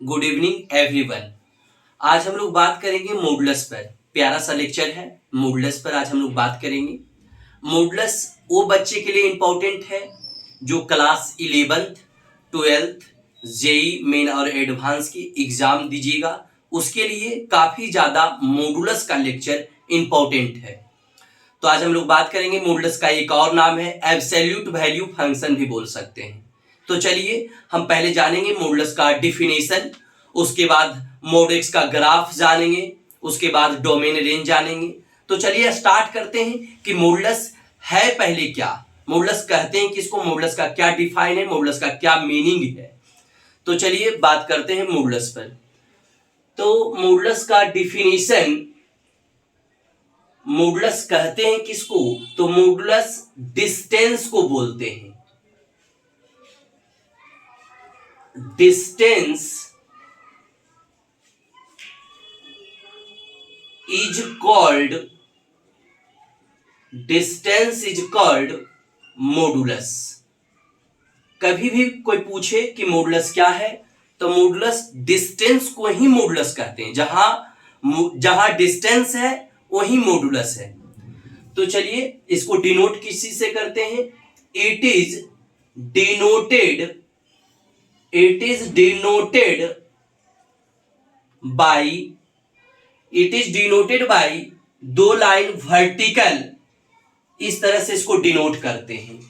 Good evening everyone. आज हम लोग बात करेंगे मॉडुलस पर। प्यारा सा लेक्चर है मॉडुलस पर। आज हम लोग बात करेंगे मॉडुलस वो बच्चे के लिए इम्पोर्टेंट है जो class 11th 12th JEE Main और एडवांस की एग्जाम दीजिएगा, उसके लिए काफी ज्यादा मॉडुलस का लेक्चर इम्पोर्टेंट है। तो आज हम लोग बात करेंगे मॉडुलस का एक और नाम है एब्सोल्यूट वैल्यू फंक्शन भी बोल सकते हैं। तो चलिए हम पहले जानेंगे मॉडुलस का डिफिनेशन, उसके बाद मॉड का ग्राफ जानेंगे, उसके बाद डोमेन रेंज जानेंगे। तो चलिए स्टार्ट करते हैं कि मॉडुलस है पहले क्या, मॉडुलस कहते हैं किसको, मॉडुलस का क्या डिफाइन है, मॉडुलस का क्या मीनिंग है। तो चलिए बात करते हैं मॉडुलस पर। तो मॉडुलस का डिफिनेशन, मॉडुलस कहते हैं किसको, तो मॉडुलस डिस्टेंस को बोलते हैं। Distance is called modulus. कभी भी कोई पूछे कि मॉडुलस क्या है, तो मॉडुलस डिस्टेंस को ही मॉडुलस कहते हैं। जहां डिस्टेंस है वही मॉडुलस है। तो चलिए इसको डिनोट किसी से करते हैं। इट इज डिनोटेड बाई दो लाइन वर्टिकल, इस तरह से इसको डिनोट करते हैं।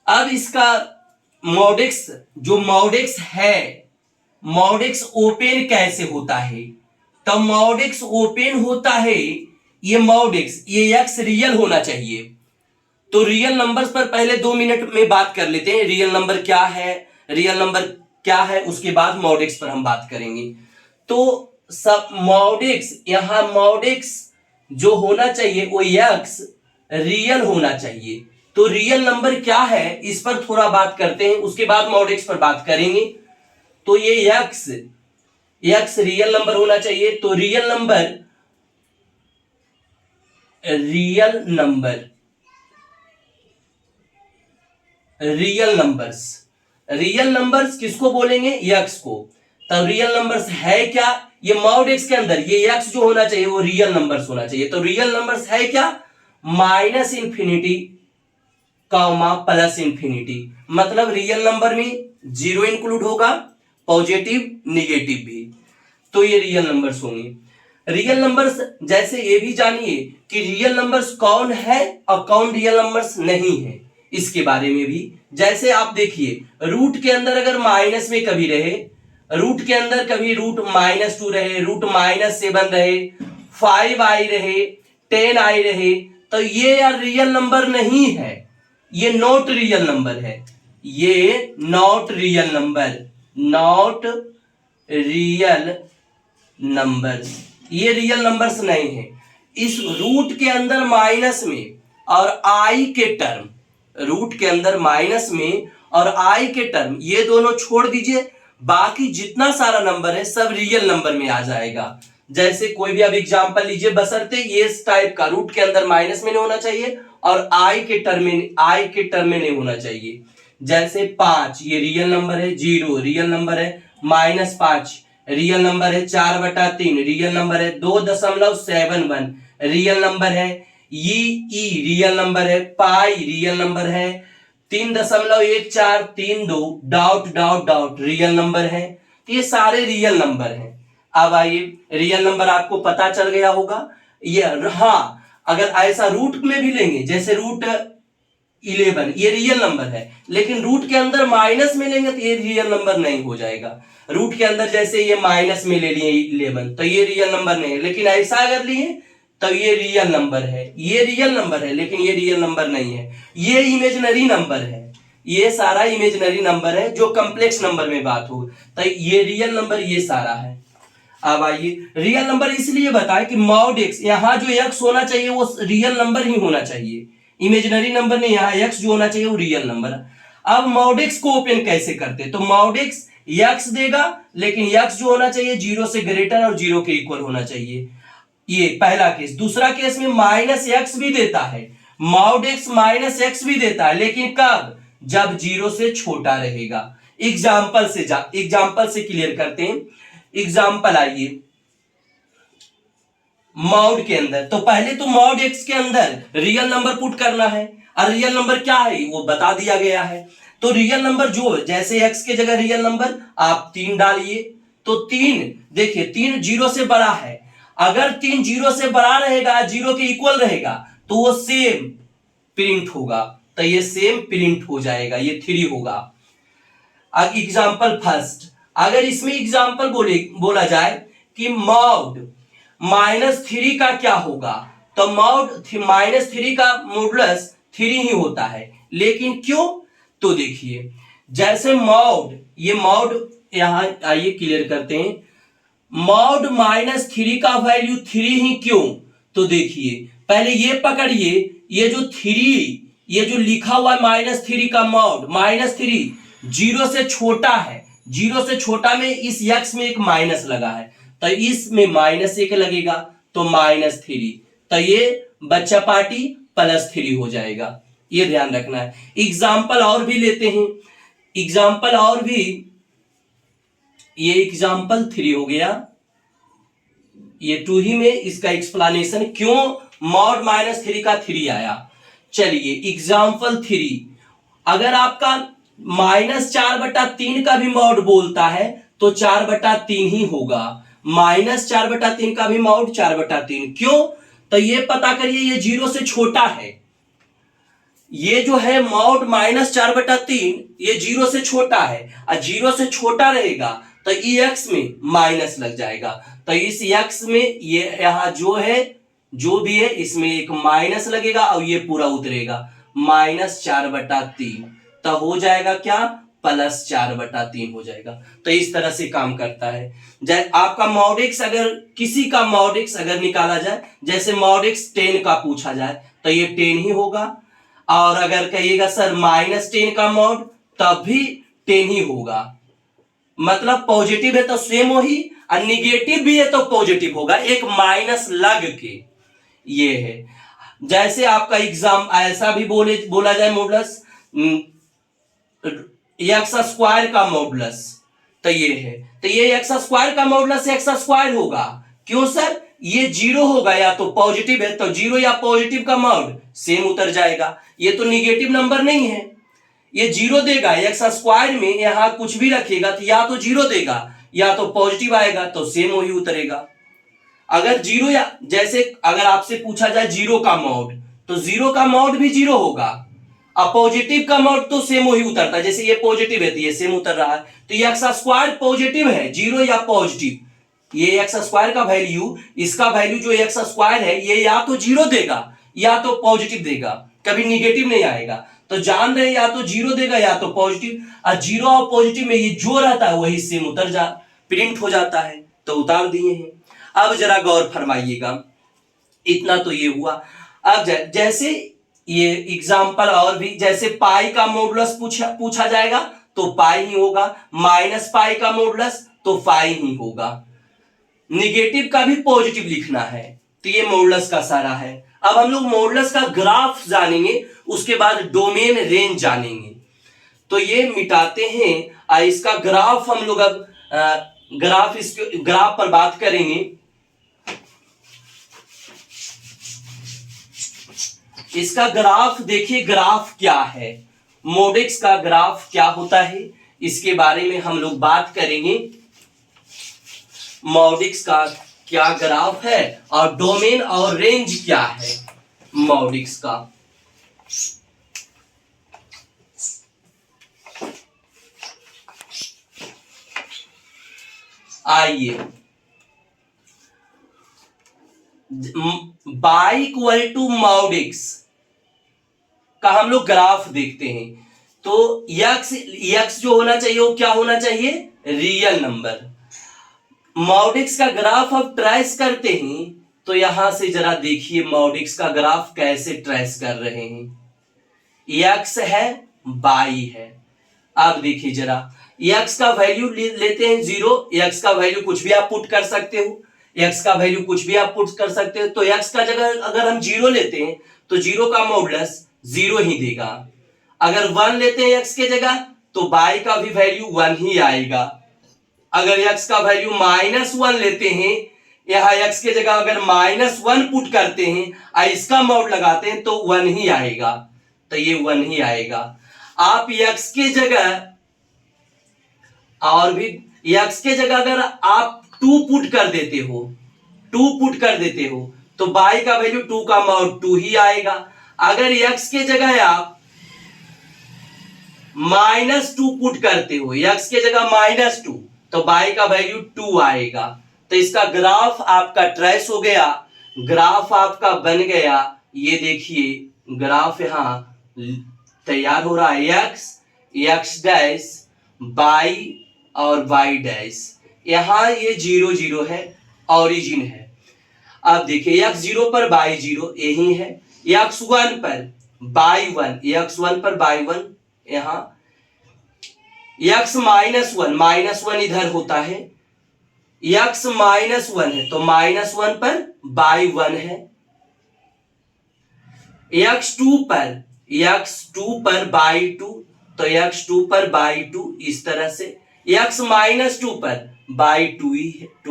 अब इसका मॉडेक्स, जो मॉडेक्स है, मॉडेक्स ओपन कैसे होता है, तो मॉडेक्स ओपन होता है, ये मॉडेक्स, ये एक्स रियल होना चाहिए। तो रियल नंबर्स पर पहले 2 मिनट में बात कर लेते हैं। रियल नंबर क्या है, उसके बाद मॉडेक्स पर हम बात करेंगे। तो सब मॉडेक्स, यहां मॉडेक्स जो होना चाहिए वो एक्स रियल होना चाहिए। तो रियल नंबर क्या है इस पर थोड़ा बात करते हैं, उसके बाद मॉडेक्स पर बात करेंगे। तो ये एक्स रियल नंबर होना चाहिए। तो रियल नंबर्स किसको बोलेंगे, एक्स को। तब रियल नंबर्स है क्या, ये मॉड एक्स के अंदर ये एक्स जो होना चाहिए वो रियल नंबर्स होना चाहिए। तो रियल नंबर्स है क्या, -इंफिनिटी +इंफिनिटी। मतलब रियल नंबर में 0 इंक्लूड होगा, पॉजिटिव निगेटिव भी। तो ये रियल नंबर्स होंगे। रियल नंबर्स जैसे ये भी जानिए कि रियल नंबर्स कौन है और कौन रियल नंबर्स नहीं है, इसके बारे में भी। जैसे आप देखिए रूट के अंदर अगर माइनस में कभी रहे, रूट के अंदर कभी रूट -2 रहे, रूट -7 रहे, 5i रहे, 10i रहे, तो ये यार रियल नंबर नहीं है, ये नॉट रियल नंबर है। ये नॉट रियल नंबर्स, ये रियल नंबर्स नहीं है। इस रूट के अंदर माइनस में और आई के टर्म, रूट के अंदर माइनस में और आई के टर्म, ये दोनों छोड़ दीजिए, बाकी जितना सारा नंबर है सब रियल नंबर में आ जाएगा। जैसे कोई भी अब एग्जांपल लीजिए, बशर्ते ये इस टाइप का रूट के अंदर माइनस में नहीं होना चाहिए और आई के टर्म में नहीं होना चाहिए। जैसे 5 ये रियल नंबर है, 0 रियल नंबर है, -5 रियल नंबर है, 4/3 रियल नंबर है, 2.71 रियल नंबर है, ई रियल नंबर है, पाई रियल नंबर है, 3.1432 डॉट रियल नंबर है। तो ये सारे रियल नंबर हैं। अब आइए, रियल नंबर आपको पता चल गया होगा। ये हाँ, अगर ऐसा रूट में भी लेंगे, जैसे रूट 11 ये रियल नंबर है, लेकिन रूट के अंदर माइनस में लेंगे तो ये रियल नंबर नहीं हो जाएगा। रूट के अंदर जैसे ये माइनस में ले लिए 11, तो ये रियल नंबर नहीं है। लेकिन ऐसा अगर लिए तो ये रियल नंबर है, ये रियल नंबर है, लेकिन ये रियल नंबर नहीं है, ये इमेजिनरी नंबर है। ये सारा इमेजिनरी नंबर है जो कॉम्प्लेक्स नंबर में बात हो, तो ये रियल नंबर ये सारा है। अब आइए, रियल नंबर इसलिए बताएं कि मॉड एक्स, यहां जो एक्स होना चाहिए वो रियल नंबर ही होना चाहिए, इमेजिनरी नंबर नहीं। यहां एक्स जो होना चाहिए वो रियल नंबर। अब मॉड एक्स को ओपन कैसे करते, तो मॉड एक्स देगा, लेकिन एक्स जो होना चाहिए 0 से ग्रेटर और 0 के इक्वल होना चाहिए। ये पहला केस। दूसरा केस में -x भी देता है, मॉड x -x भी देता है, लेकिन कब, जब 0 से छोटा रहेगा। एग्जाम्पल से क्लियर करते हैं। एग्जाम्पल आइए मॉड के अंदर, तो पहले तो मॉड एक्स के अंदर रियल नंबर पुट करना है, और रियल नंबर क्या है वो बता दिया गया है। तो रियल नंबर जो जैसे एक्स के जगह रियल नंबर आप 3 डालिए, तो 3 देखिए 3 जीरो से बड़ा है, अगर 3 जीरो से बड़ा रहेगा, जीरो के इक्वल रहेगा, तो वो सेम प्रिंट होगा, तो ये सेम प्रिंट हो जाएगा, ये 3 होगा। अब एग्जाम्पल फर्स्ट, अगर इसमें एग्जाम्पल बोला जाए कि मॉड -3 का क्या होगा, तो मॉड -3 का मॉडुलस 3 ही होता है। लेकिन क्यों, तो देखिए जैसे मॉड, ये मॉड यहां आइए क्लियर करते हैं, मॉड -3 का वैल्यू 3 ही क्यों, तो देखिए पहले ये पकड़िए, ये जो 3, ये जो लिखा हुआ है -3 का मॉड, -3 जीरो से छोटा है, जीरो से छोटा में इस यक्स में एक माइनस लगा है, तो इसमें -1 लगेगा, तो -3, तो ये बच्चा पार्टी +3 हो जाएगा, ये ध्यान रखना है। एग्जाम्पल और भी लेते हैं, एग्जाम्पल और भी, ये एग्जाम्पल 3 हो गया, ये 2 ही में इसका एक्सप्लेनेशन क्यों मॉड -3 का 3 आया। चलिए एग्जाम्पल 3, अगर आपका -4/3 का भी मॉड बोलता है तो 4/3 ही होगा, -4/3 का भी मॉड 4/3, क्यों, तो ये पता करिए ये जीरो से छोटा है, ये जो है मॉड -4/3 ये जीरो से छोटा है, और जीरो से छोटा रहेगा तो एक्स में माइनस लग जाएगा, तो इस एक्स में ये यहां जो है जो भी है इसमें एक माइनस लगेगा और ये पूरा उतरेगा, -4/3, तो हो जाएगा क्या, +4/3 हो जाएगा। तो इस तरह से काम करता है। जैसे आपका मॉड एक्स, अगर किसी का मॉड एक्स अगर निकाला जाए, जैसे मॉड एक्स 10 का पूछा जाए तो ये 10 ही होगा, और अगर कहिएगा सर -10 का मॉड, तब भी 10 ही होगा, मतलब पॉजिटिव है तो सेम वही, और निगेटिव भी है तो पॉजिटिव होगा, एक माइनस लग के, ये है। जैसे आपका एग्जाम ऐसा भी बोला जाए मॉडुलस एक्स स्क्वायर का मॉडुलस, तो ये है, तो ये एक्स स्क्वायर का मॉडुलस एक्स स्क्वायर होगा, क्यों सर, ये जीरो होगा, या तो पॉजिटिव है तो जीरो या पॉजिटिव का मॉड सेम उतर जाएगा, ये तो निगेटिव नंबर नहीं है, ये जीरो देगा, एक्स स्क्वायर में यहां कुछ भी रखेगा तो या तो जीरो देगा या तो पॉजिटिव आएगा, तो सेम वही उतरेगा। अगर जीरो, या जैसे अगर आपसे पूछा जाए जीरो का मॉड, तो जीरो का मॉड भी जीरो होगा, अब पॉजिटिव का मॉड तो सेम वही उतरता है, जैसे ये पॉजिटिव है तो ये सेम उतर रहा है, तो ये एक्स स्क्वायर पॉजिटिव है, जीरो या पॉजिटिव, ये एक्स स्क्वायर का वैल्यू, इसका वैल्यू जो एक्स स्क्वायर है ये या तो जीरो देगा या तो पॉजिटिव देगा, कभी निगेटिव नहीं आएगा, तो जान रहे या तो जीरो देगा या तो पॉजिटिव, और जीरो और पॉजिटिव में ये जो रहता है वही सेम प्रिंट हो जाता है, तो उतार दिए हैं। अब जरा गौर फरमाइएगा, इतना तो ये हुआ। अब जैसे ये एग्जाम्पल और भी, जैसे पाई का मॉडुलस पूछा जाएगा तो पाई ही होगा, -पाई का मॉडुलस तो पाई ही होगा, निगेटिव का भी पॉजिटिव लिखना है, तो ये मॉडुलस का सारा है। अब हम लोग मॉडुलस का ग्राफ जानेंगे, उसके बाद डोमेन रेंज जानेंगे, तो ये मिटाते हैं, इसका ग्राफ हम लोग अब ग्राफ पर बात करेंगे। इसका ग्राफ देखिए, ग्राफ क्या है, मॉडेक्स का ग्राफ क्या होता है, इसके बारे में हम लोग बात करेंगे। मॉडेक्स का क्या ग्राफ है और डोमेन और रेंज क्या है मॉडेक्स का। आइए बाई इक्वल टू मॉडेक्स का हम लोग ग्राफ देखते हैं, तो यक्स जो होना चाहिए वो क्या होना चाहिए, रियल नंबर। मॉडेक्स का ग्राफ अब ट्रेस करते हैं, तो यहां से जरा देखिए मॉडेक्स का ग्राफ कैसे ट्रेस कर रहे हैं, यक्स है बाई है। अब देखिए जरा, यक्स का वैल्यू लेते हैं 0, यक्स का वैल्यू कुछ भी आप पुट कर सकते हो, एक्स का वैल्यू कुछ भी आप पुट कर सकते हो, तो एक्स का जगह अगर हम 0 लेते हैं तो 0 का मॉडुलस 0 ही देगा, अगर 1 लेते हैं एक्स के जगह तो y का भी वैल्यू 1 ही आएगा। अगर x का वैल्यू -1 लेते हैं, यहाँ x के जगह अगर -1 पुट करते हैं और इसका मॉड लगाते हैं तो 1 ही आएगा, तो ये 1 ही आएगा। आप x के जगह और भी x के जगह अगर आप 2 पुट कर देते हो, 2 पुट कर देते हो तो y का वैल्यू 2 का मॉड 2 ही आएगा। अगर x के जगह आप -2 पुट करते हो, x के जगह -2 तो y का वैल्यू 2 आएगा। तो इसका ग्राफ आपका ट्रेस हो गया, ग्राफ आपका बन गया। ये देखिए ग्राफ यहां तैयार हो रहा है, x डैश y और y डैश, यहां ये 0 0 है, ओरिजिन है। अब देखिए x0 पर y 0 यही है, x1 पर y 1, x1 पर y 1, यहां x -1 इधर होता है, x -1 है तो -1 पर y 1 है। x2 पर y 2 तो x2 पर y 2 इस तरह से, x -2 पर y 2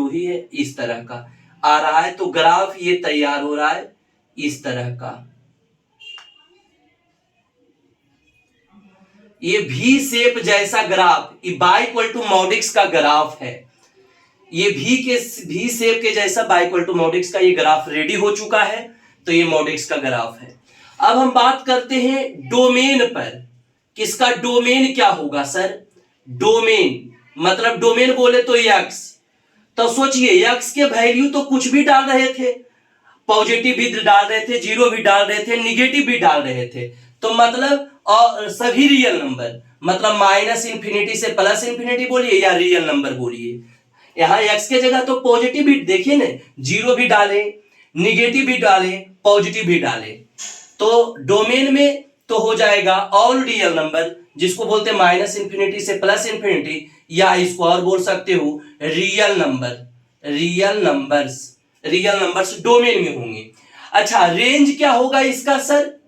ही है, इस तरह का आ रहा है। तो ग्राफ ये तैयार हो रहा है इस तरह का। ये भी शेप जैसा ग्राफ, ये y = mod x का ग्राफ है। ये भी शेप के जैसा y = mod x का ये ग्राफ रेडी हो चुका है, तो ये mod x का ग्राफ है। अब हम बात करते हैं डोमेन पर। किसका डोमेन क्या होगा सर? डोमेन मतलब डोमेन बोले तो x। तो सोचिए x के वैल्यू तो कुछ भी डाल रहे थे, पॉजिटिव भी डाल रहे थे, 0 भी डाल रहे थे, निगेटिव भी डाल रहे थे, तो मतलब और सभी रियल नंबर, मतलब -∞ से +∞ बोलिए या रियल नंबर बोलिए। यहाँ x के जगह तो पॉजिटिव भी देखिए ना, 0 भी डाले, निगेटिव भी डाले, पॉजिटिव भी डाले, तो डोमेन में तो हो जाएगा ऑल रियल नंबर, जिसको बोलते हैं -∞ से +∞, या इसको और बोल सकते हो रियल नंबर्स डोमेन में होंगे। अच्छा, रेंज क्या होगा इसका सर?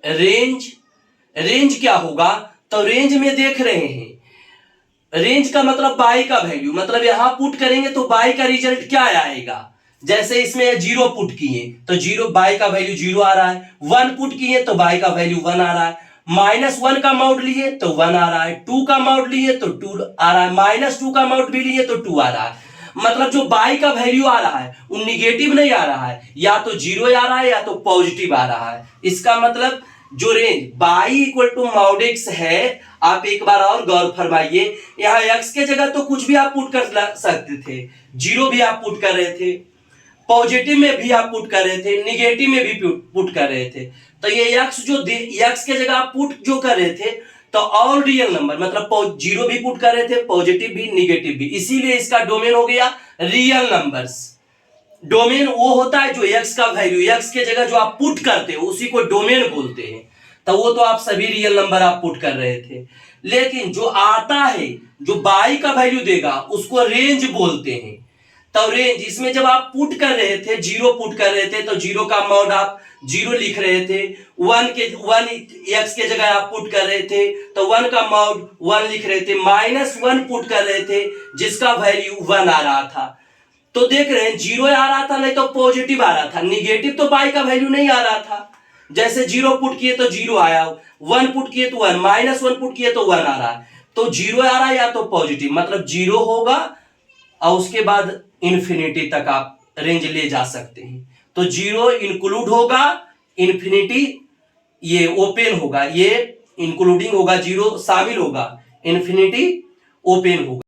रेंज क्या होगा? तो रेंज में देख रहे हैं, रेंज का मतलब y का वैल्यू, मतलब यहां पुट करेंगे तो y का रिजल्ट क्या आएगा? जैसे इसमें 0 पुट किए तो 0 y का वैल्यू 0 आ रहा है, 1 पुट किए तो y का वैल्यू 1 आ रहा है, -1 का मॉड लिए तो 1 आ रहा है, 2 का मॉड लिए तो 2 आ रहा है, -2 का मॉड भी लिए तो 2 आ रहा है। मतलब जो y का वैल्यू आ रहा है वो निगेटिव नहीं आ रहा है, या तो 0 आ रहा है या तो पॉजिटिव आ रहा है। इसका मतलब जो रेंज y = mod x है, आप एक बार और गौर फरमाइए, यहाँ x के जगह तो कुछ भी आप पुट कर सकते थे, 0 भी आप पुट कर रहे थे, पॉजिटिव में भी आप पुट कर रहे थे, निगेटिव में भी पुट कर रहे थे। तो ये x के जगह आप पुट जो कर रहे थे, तो ऑल रियल नंबर मतलब 0 भी पुट कर रहे थे, पॉजिटिव भी, निगेटिव भी, इसीलिए इसका डोमेन हो गया रियल नंबर्स। डोमेन वो होता है जो x का वैल्यू, x के जगह जो आप पुट करते हो उसी को डोमेन बोलते हैं। तो वो तो आप सभी रियल नंबर आप पुट कर रहे थे, लेकिन जो आता है जो y का वैल्यू देगा उसको रेंज बोलते हैं। तो रेंज, इसमें जब आप पुट कर रहे थे, 0 पुट कर रहे थे तो 0 का मॉड आप 0 लिख रहे थे, 1 x के जगह आप पुट कर रहे थे तो 1 का मॉड 1 लिख रहे थे, -1 पुट कर रहे थे जिसका वैल्यू 1 आ रहा था। तो देख रहे हैं 0 आ रहा था, नहीं तो पॉजिटिव आ रहा था, निगेटिव तो y का वैल्यू नहीं आ रहा था। जैसे 0 पुट किए तो 0 आया, 1 पुट किए तो 1, -1 पुट किए तो 1 आ रहा है। तो 0 आ रहा है या तो पॉजिटिव, मतलब 0 होगा और उसके बाद इन्फिनिटी तक आप रेंज ले जा सकते हैं। तो 0 इंक्लूड होगा, इन्फिनिटी ये ओपन होगा, ये इंक्लूडिंग होगा, 0 शामिल होगा, इन्फिनिटी ओपन होगा।